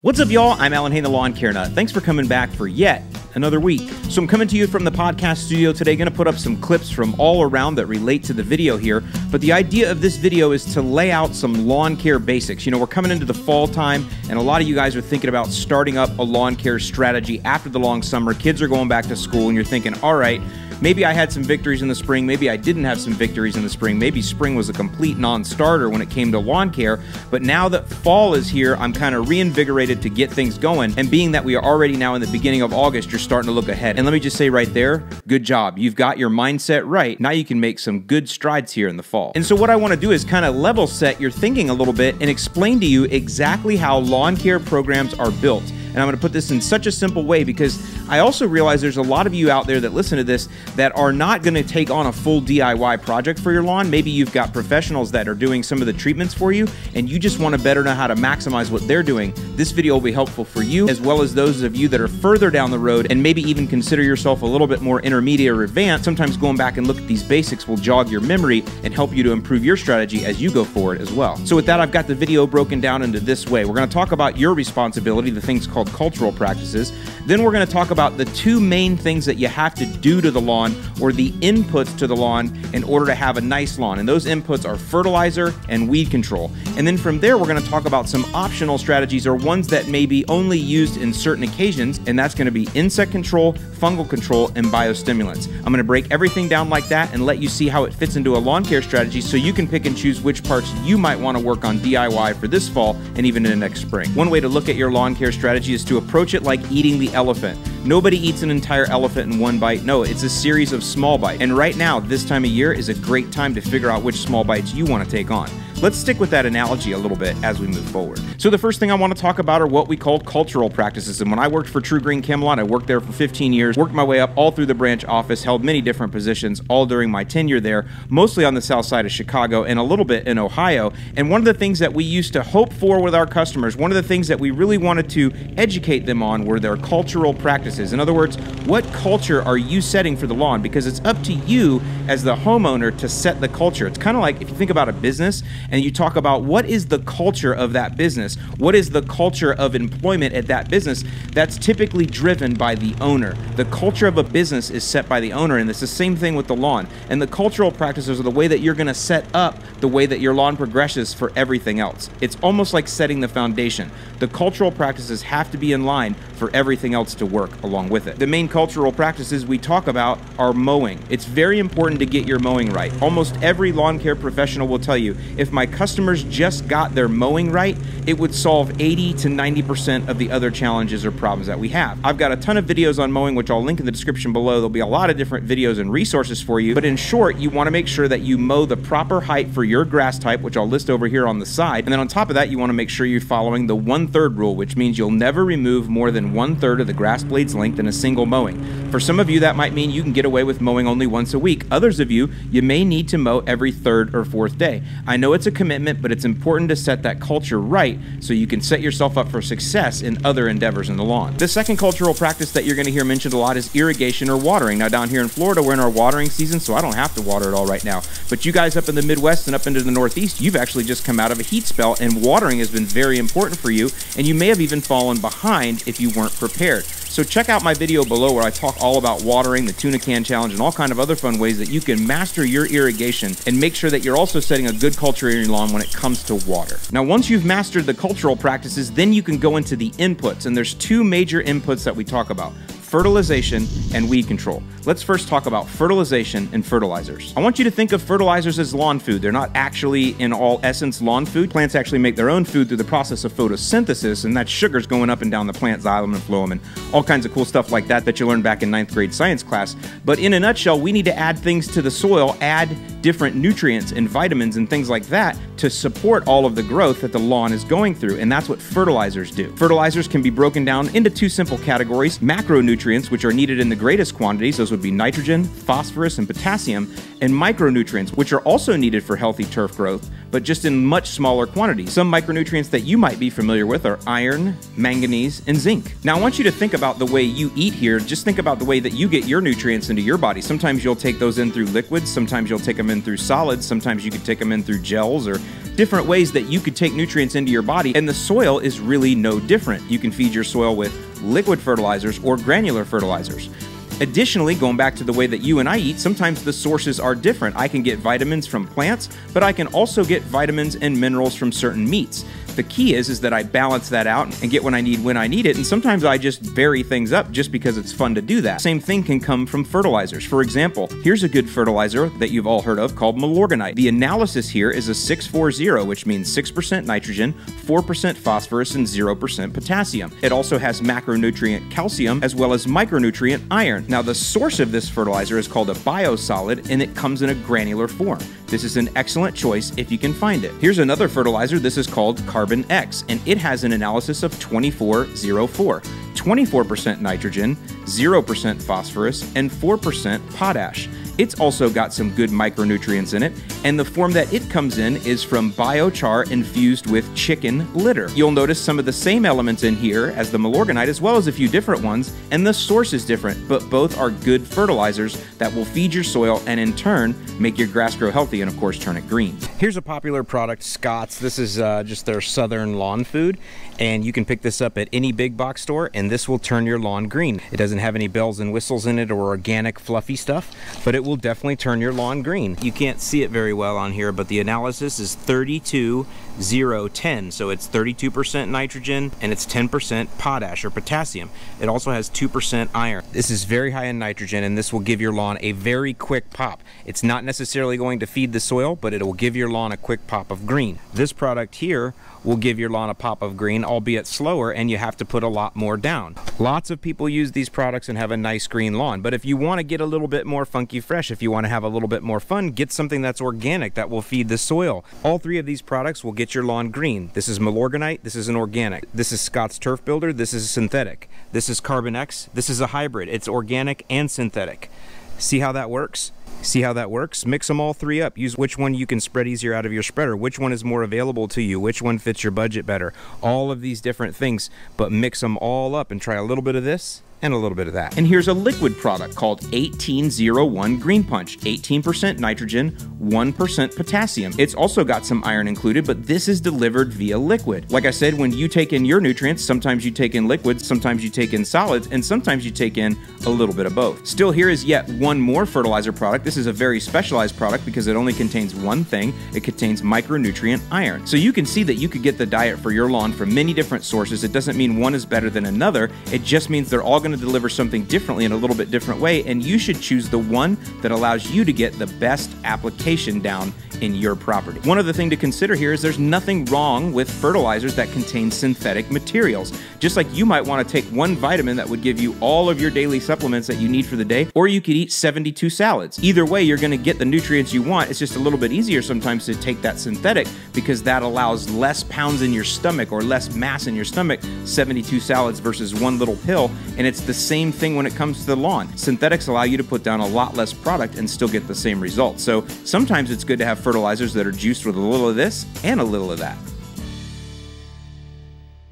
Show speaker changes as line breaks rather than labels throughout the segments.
What's up, y'all? I'm Alan Hain, the Lawn Care Nut. Thanks for coming back for yet another week. So I'm coming to you from the podcast studio today, going to put up some clips from all around that relate to the video here. But the idea of this video is to lay out some lawn care basics. You know, we're coming into the fall time, and a lot of you guys are thinking about starting up a lawn care strategy after the long summer. Kids are going back to school, and you're thinking, all right, maybe I had some victories in the spring, maybe I didn't have some victories in the spring, maybe spring was a complete non-starter when it came to lawn care, but now that fall is here, I'm kind of reinvigorated to get things going, and being that we are already now in the beginning of August, you're starting to look ahead. And let me just say right there, good job. You've got your mindset right. Now you can make some good strides here in the fall. And so what I want to do is kind of level set your thinking a little bit and explain to you exactly how lawn care programs are built. And I'm going to put this in such a simple way because I also realize there's a lot of you out there that listen to this that are not going to take on a full DIY project for your lawn. Maybe you've got professionals that are doing some of the treatments for you and you just want to better know how to maximize what they're doing. This video will be helpful for you as well as those of you that are further down the road and maybe even consider yourself a little bit more intermediate or advanced. Sometimes going back and look at these basics will jog your memory and help you to improve your strategy as you go forward as well. So with that, I've got the video broken down into this way. We're going to talk about your responsibility, the things called cultural practices. Then we're going to talk about the two main things that you have to do to the lawn or the inputs to the lawn in order to have a nice lawn. And those inputs are fertilizer and weed control. And then from there, we're going to talk about some optional strategies or ones that may be only used in certain occasions. And that's going to be insect control, fungal control, and biostimulants. I'm going to break everything down like that and let you see how it fits into a lawn care strategy so you can pick and choose which parts you might want to work on DIY for this fall and even in the next spring. One way to look at your lawn care strategy is to approach it like eating the elephant. Nobody eats an entire elephant in one bite. No, it's a series of small bites. And right now, this time of year is a great time to figure out which small bites you want to take on. Let's stick with that analogy a little bit as we move forward. So the first thing I want to talk about are what we call cultural practices. And when I worked for True Green Camelot, I worked there for 15 years, worked my way up all through the branch office, held many different positions all during my tenure there, mostly on the south side of Chicago and a little bit in Ohio. And one of the things that we used to hope for with our customers, one of the things that we really wanted to educate them on were their cultural practices. In other words, what culture are you setting for the lawn? Because it's up to you as the homeowner to set the culture. It's kind of like if you think about a business and you talk about what is the culture of that business, what is the culture of employment at that business, that's typically driven by the owner. The culture of a business is set by the owner, and it's the same thing with the lawn. And the cultural practices are the way that you're going to set up the way that your lawn progresses for everything else. It's almost like setting the foundation. The cultural practices have to be in line for everything else to work along with it. The main cultural practices we talk about are mowing. It's very important to get your mowing right. Almost every lawn care professional will tell you, if my customers just got their mowing right, it would solve 80 to 90% of the other challenges or problems that we have. I've got a ton of videos on mowing, which I'll link in the description below. There'll be a lot of different videos and resources for you, but in short, you want to make sure that you mow the proper height for your grass type, which I'll list over here on the side. And then on top of that, you want to make sure you're following the 1/3 rule, which means you'll never remove more than 1/3 of the grass blade's length in a single mowing. For some of you, that might mean you can get away with mowing only once a week. Others of you, you may need to mow every 3rd or 4th day. I know it's a commitment, but it's important to set that culture right so you can set yourself up for success in other endeavors in the lawn. The second cultural practice that you're going to hear mentioned a lot is irrigation or watering. Now down here in Florida, we're in our watering season, so I don't have to water it all right now. But you guys up in the Midwest and up into the Northeast, you've actually just come out of a heat spell, and watering has been very important for you, and you may have even fallen behind if you weren't prepared. So check out my video below where I talk all about watering, the Tuna Can challenge, and all kind of other fun ways that you can master your irrigation and make sure that you're also setting a good culture in your lawn when it comes to water. Now, once you've mastered the cultural practices, then you can go into the inputs, and there's two major inputs that we talk about: fertilization and weed control. Let's first talk about fertilization and fertilizers. I want you to think of fertilizers as lawn food. They're not actually, in all essence, lawn food. Plants actually make their own food through the process of photosynthesis, and that's sugars going up and down the plant, xylem and phloem, and all kinds of cool stuff like that that you learned back in 9th grade science class. But in a nutshell, we need to add things to the soil, add different nutrients and vitamins and things like that to support all of the growth that the lawn is going through, and that's what fertilizers do. Fertilizers can be broken down into two simple categories: macronutrients, which are needed in the greatest quantities. Those would be nitrogen, phosphorus, and potassium, and micronutrients, which are also needed for healthy turf growth, but just in much smaller quantities. Some micronutrients that you might be familiar with are iron, manganese, and zinc. Now, I want you to think about the way you eat here. Just think about the way that you get your nutrients into your body. Sometimes you'll take those in through liquids, sometimes you'll take them in through solids, sometimes you can take them in through gels or different ways that you could take nutrients into your body, and the soil is really no different. You can feed your soil with liquid fertilizers or granular fertilizers. Additionally, going back to the way that you and I eat, sometimes the sources are different. I can get vitamins from plants, but I can also get vitamins and minerals from certain meats. The key is that I balance that out and get what I need when I need it, and sometimes I just vary things up just because it's fun to do that. Same thing can come from fertilizers. For example, here's a good fertilizer that you've all heard of called Milorganite. The analysis here is a 640, which means 6% nitrogen, 4% phosphorus, and 0% potassium. It also has macronutrient calcium as well as micronutrient iron. Now, the source of this fertilizer is called a biosolid, and it comes in a granular form. This is an excellent choice if you can find it. Here's another fertilizer. This is called Carbon X, and it has an analysis of 2404. 24% nitrogen, 0% phosphorus, and 4% potash. It's also got some good micronutrients in it, and the form that it comes in is from biochar infused with chicken litter. You'll notice some of the same elements in here as the Milorganite, as well as a few different ones, and the source is different, but both are good fertilizers that will feed your soil and in turn make your grass grow healthy and of course turn it green. Here's a popular product, Scott's. This is just their southern lawn food, and you can pick this up at any big box store, and this will turn your lawn green. It doesn't have any bells and whistles in it or organic fluffy stuff, but it will definitely turn your lawn green. You can't see it very well on here, but the analysis is 32-0-10, so it's 32% nitrogen and it's 10% potash or potassium. It also has 2% iron. This is very high in nitrogen, and this will give your lawn a very quick pop. It's not necessarily going to feed the soil, but it will give your lawn a quick pop of green. This product here will give your lawn a pop of green, albeit slower, and you have to put a lot more down. Lots of people use these products and have a nice green lawn, but if you want to get a little bit more funky fresh, if you want to have a little bit more fun, get something that's organic that will feed the soil. All three of these products will get your lawn green. This is Milorganite, this is an organic. This is Scott's Turf Builder, this is a synthetic. This is Carbon X, this is a hybrid. It's organic and synthetic. See how that works? See how that works? Mix them all three up. Use which one you can spread easier out of your spreader, which one is more available to you, which one fits your budget better. All of these different things, but mix them all up and try a little bit of this and a little bit of that. And here's a liquid product called 1801 Green Punch. 18% nitrogen, 1% potassium. It's also got some iron included, but this is delivered via liquid. Like I said, when you take in your nutrients, sometimes you take in liquids, sometimes you take in solids, and sometimes you take in a little bit of both. Still, here is yet one more fertilizer product. This is a very specialized product because it only contains one thing. It contains micronutrient iron. So you can see that you could get the diet for your lawn from many different sources. It doesn't mean one is better than another. It just means they're all going to deliver something differently in a little bit different way, and you should choose the one that allows you to get the best application down in your property. One other thing to consider here is there's nothing wrong with fertilizers that contain synthetic materials. Just like you might want to take one vitamin that would give you all of your daily supplements that you need for the day, or you could eat 72 salads. Either way, you're going to get the nutrients you want. It's just a little bit easier sometimes to take that synthetic because that allows less pounds in your stomach or less mass in your stomach, 72 salads versus one little pill, and it's the same thing when it comes to the lawn. Synthetics allow you to put down a lot less product and still get the same results. So sometimes it's good to have fertilizers that are juiced with a little of this and a little of that.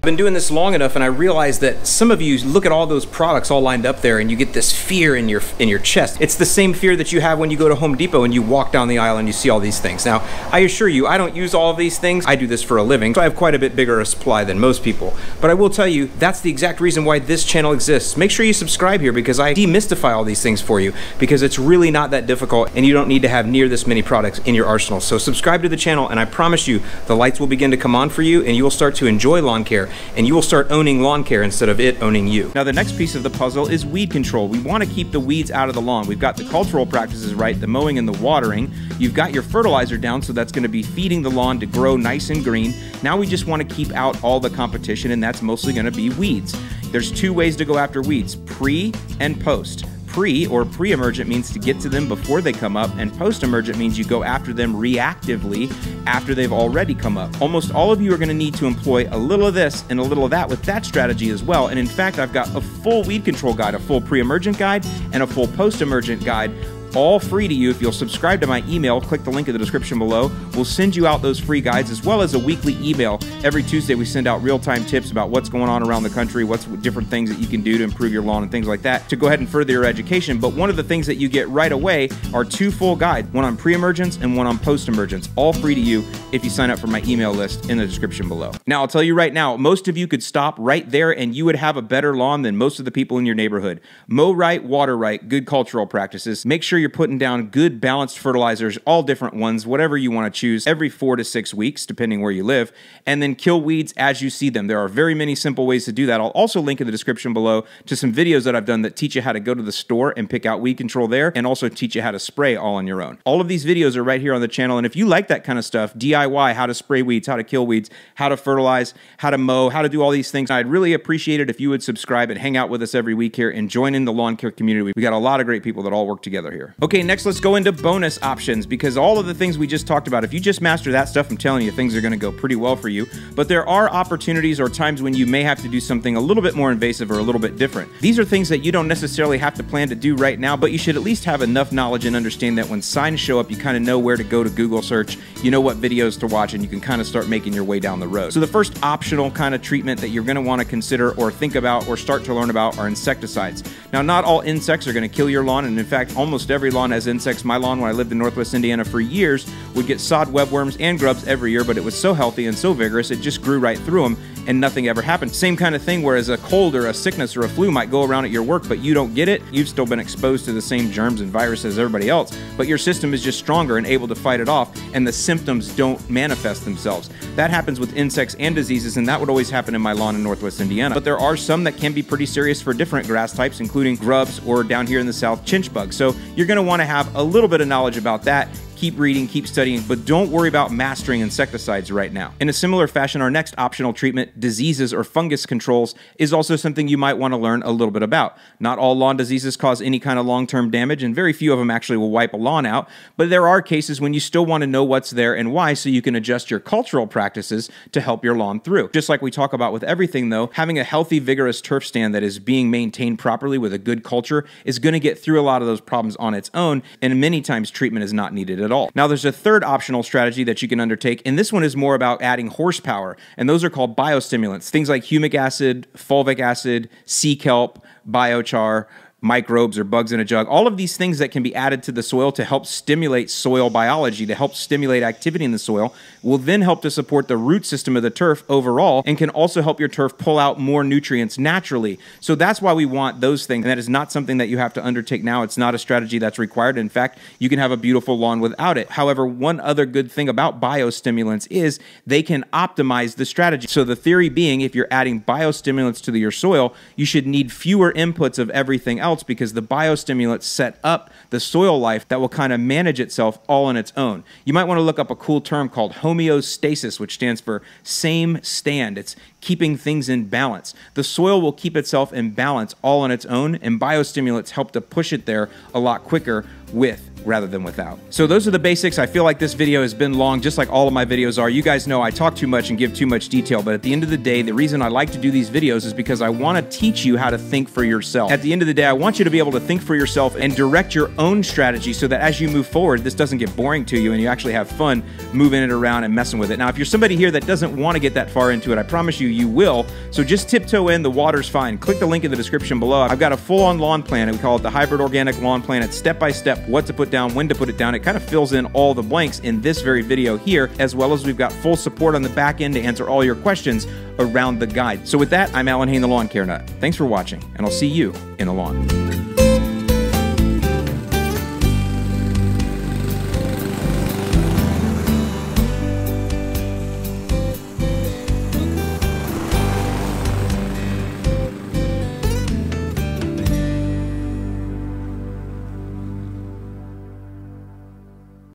I've been doing this long enough and I realize that some of you look at all those products all lined up there and you get this fear in your chest. It's the same fear that you have when you go to Home Depot and you walk down the aisle and you see all these things. Now, I assure you, I don't use all of these things. I do this for a living, so I have quite a bit bigger a supply than most people. But I will tell you, that's the exact reason why this channel exists. Make sure you subscribe here because I demystify all these things for you because it's really not that difficult and you don't need to have near this many products in your arsenal. So subscribe to the channel and I promise you, the lights will begin to come on for you and you will start to enjoy lawn care. And you will start owning lawn care instead of it owning you. Now the next piece of the puzzle is weed control. We want to keep the weeds out of the lawn. We've got the cultural practices right, the mowing and the watering. You've got your fertilizer down, so that's going to be feeding the lawn to grow nice and green. Now we just want to keep out all the competition, and that's mostly going to be weeds. There's two ways to go after weeds, pre and post. Pre or pre-emergent means to get to them before they come up, and post-emergent means you go after them reactively after they've already come up. Almost all of you are going to need to employ a little of this and a little of that with that strategy as well. And in fact, I've got a full weed control guide, a full pre-emergent guide, and a full post-emergent guide all free to you. If you'll subscribe to my email, click the link in the description below. We'll send you out those free guides as well as a weekly email. Every Tuesday we send out real-time tips about what's going on around the country, what's different things that you can do to improve your lawn and things like that to go ahead and further your education. But one of the things that you get right away are 2 full guides, one on pre-emergence and one on post-emergence, all free to you if you sign up for my email list in the description below. Now, I'll tell you right now, most of you could stop right there and you would have a better lawn than most of the people in your neighborhood. Mow right, water right, good cultural practices. Make sure you're putting down good balanced fertilizers, all different ones, whatever you want to choose, every 4 to 6 weeks, depending where you live, and then kill weeds as you see them. There are very many simple ways to do that. I'll also link in the description below to some videos that I've done that teach you how to go to the store and pick out weed control there, and also teach you how to spray all on your own. All of these videos are right here on the channel, and if you like that kind of stuff, DIY, how to spray weeds, how to kill weeds, how to fertilize, how to mow, how to do all these things, I'd really appreciate it if you would subscribe and hang out with us every week here and join in the lawn care community. We got a lot of great people that all work together here. Okay, next let's go into bonus options, because all of the things we just talked about, if you just master that stuff, I'm telling you, things are going to go pretty well for you. But there are opportunities or times when you may have to do something a little bit more invasive or a little bit different. These are things that you don't necessarily have to plan to do right now, but you should at least have enough knowledge and understand that when signs show up, you kind of know where to go to Google search, you know what videos to watch, and you can kind of start making your way down the road. So the first optional kind of treatment that you're going to want to consider or think about or start to learn about are insecticides. Now, not all insects are going to kill your lawn, and in fact, almost every lawn has insects. My lawn, when I lived in Northwest Indiana for years, would get sod webworms and grubs every year, but it was so healthy and so vigorous, it just grew right through them and nothing ever happened. Same kind of thing, whereas a cold or a sickness or a flu might go around at your work, but you don't get it. You've still been exposed to the same germs and viruses as everybody else, but your system is just stronger and able to fight it off, and the symptoms don't manifest themselves. That happens with insects and diseases, and that would always happen in my lawn in Northwest Indiana. But there are some that can be pretty serious for different grass types, including grubs or down here in the south, chinch bugs. So you're going to want to have a little bit of knowledge about that. Keep reading, keep studying, but don't worry about mastering insecticides right now. In a similar fashion, our next optional treatment, diseases or fungus controls, is also something you might want to learn a little bit about. Not all lawn diseases cause any kind of long-term damage, and very few of them actually will wipe a lawn out, but there are cases when you still want to know what's there and why, so you can adjust your cultural practices to help your lawn through. Just like we talk about with everything though, having a healthy, vigorous turf stand that is being maintained properly with a good culture is going to get through a lot of those problems on its own, and many times treatment is not needed at all. Now, there's a third optional strategy that you can undertake, and this one is more about adding horsepower, and those are called biostimulants. Things like humic acid, fulvic acid, sea kelp, biochar, microbes or bugs in a jug, all of these things that can be added to the soil to help stimulate soil biology, to help stimulate activity in the soil, will then help to support the root system of the turf overall, and can also help your turf pull out more nutrients naturally. So that's why we want those things, and that is not something that you have to undertake now. It's not a strategy that's required. In fact, you can have a beautiful lawn without it. However, one other good thing about biostimulants is they can optimize the strategy. So the theory being, if you're adding biostimulants to your soil, you should need fewer inputs of everything else, because the biostimulants set up the soil life that will kind of manage itself all on its own. You might want to look up a cool term called homeostasis, which stands for same stand. It's keeping things in balance. The soil will keep itself in balance all on its own, and biostimulants help to push it there a lot quicker with rather than without. So those are the basics. I feel like this video has been long, just like all of my videos are. You guys know I talk too much and give too much detail, but at the end of the day, the reason I like to do these videos is because I want to teach you how to think for yourself. At the end of the day, I want you to be able to think for yourself and direct your own strategy so that as you move forward, this doesn't get boring to you and you actually have fun moving it around and messing with it. Now, if you're somebody here that doesn't want to get that far into it, I promise you, you will. So just tiptoe in, the water's fine. Click the link in the description below. I've got a full-on lawn plan, and we call it the Hybrid Organic Lawn Plan. It's step-by-step, what to put down, when to put it down. It kind of fills in all the blanks in this very video here, as well as we've got full support on the back end to answer all your questions around the guide. So with that, I'm Alan Hain, the Lawn Care Nut. Thanks for watching, and I'll see you in the lawn.